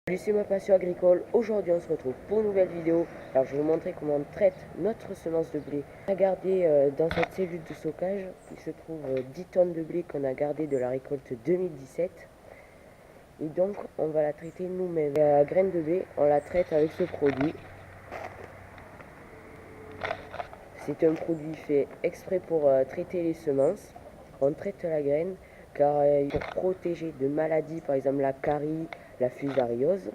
Salut, c'est ma passion agricole. Aujourd'hui on se retrouve pour une nouvelle vidéo. Alors je vais vous montrer comment on traite notre semence de blé. On a gardé dans cette cellule de stockage, il se trouve 10 tonnes de blé qu'on a gardé de la récolte 2017. Et donc on va la traiter nous-mêmes. La graine de blé, on la traite avec ce produit. C'est un produit fait exprès pour traiter les semences. On traite la graine car pour protéger de maladies, par exemple la carie, la fusariose,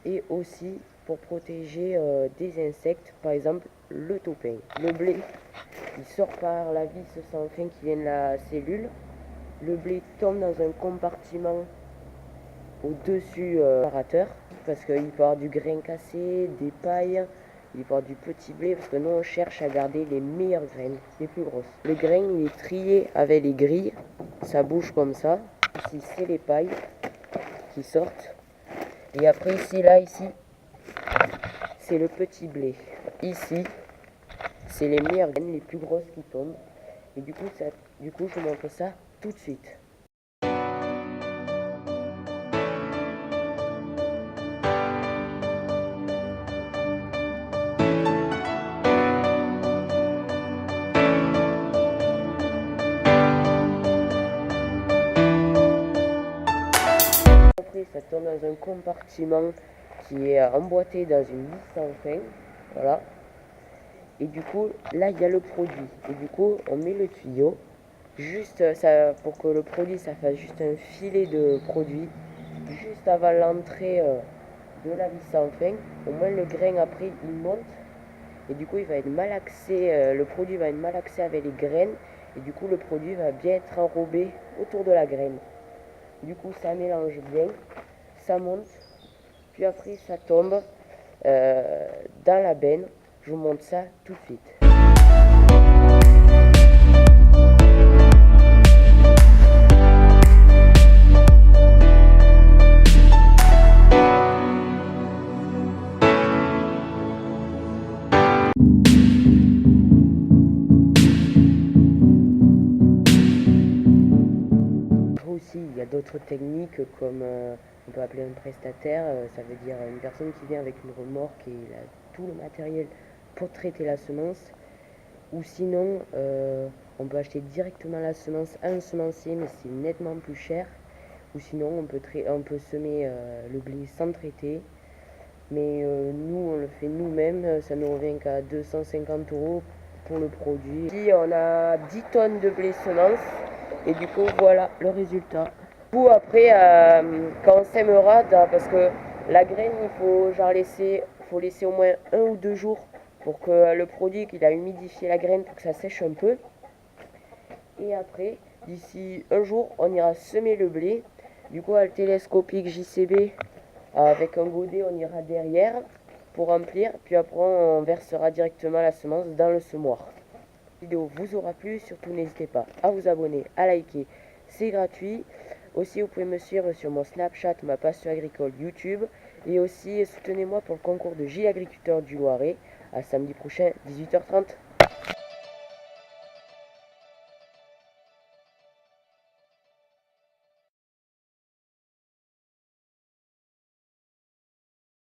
et aussi pour protéger des insectes, par exemple le taupin. Le blé, il sort par la vis sans fin qui vient de la cellule. Le blé tombe dans un compartiment au-dessus préparateur, parce qu'il peut y avoir du grain cassé, des pailles, il peut y avoir du petit blé, parce que nous on cherche à garder les meilleures graines, les plus grosses. Le grain il est trié avec les grilles, ça bouge comme ça. Ici c'est les pailles qui sortent. Et après ici, c'est le petit blé. Ici, c'est les meilleures graines, les plus grosses qui tombent. Et du coup, je vous montre ça tout de suite. Après, ça tombe dans un compartiment qui est emboîté dans une vis sans fin. Voilà. Et du coup, là, il y a le produit. Et du coup, on met le tuyau. Juste ça, pour que le produit, ça fasse juste un filet de produit. Juste avant l'entrée de la vis sans fin. Au moins, le grain, après, il monte. Et du coup, il va être malaxé. Le produit va être malaxé avec les graines. Et du coup, le produit va bien être enrobé autour de la graine. Du coup, ça mélange bien. Ça monte. Puis après, ça tombe dans la benne. Je vous montre ça tout de suite. Aussi, il y a d'autres techniques comme on peut appeler un prestataire, ça veut dire une personne qui vient avec une remorque et il a tout le matériel pour traiter la semence. Ou sinon, on peut acheter directement la semence à un semencier, mais c'est nettement plus cher. Ou sinon, on peut semer le blé sans traiter. Mais nous, on le fait nous-mêmes, ça nous revient qu'à 250 € pour le produit. Ici, on a 10 tonnes de blé semence. Et du coup, voilà le résultat. Du coup, après, quand on sèmera, parce que la graine, il faut laisser au moins 1 ou 2 jours pour que le produit, qu'il a humidifié la graine pour que ça sèche un peu. Et après, d'ici un jour, on ira semer le blé. Du coup, à le télescopique JCB, avec un godet, on ira derrière pour remplir. Puis après, on versera directement la semence dans le semoir. La vidéo vous aura plu, surtout n'hésitez pas à vous abonner, à liker, c'est gratuit. Aussi vous pouvez me suivre sur mon Snapchat, ma passion agricole YouTube, et aussi soutenez-moi pour le concours de Gilles Agriculteur du Loiret à samedi prochain 18h30.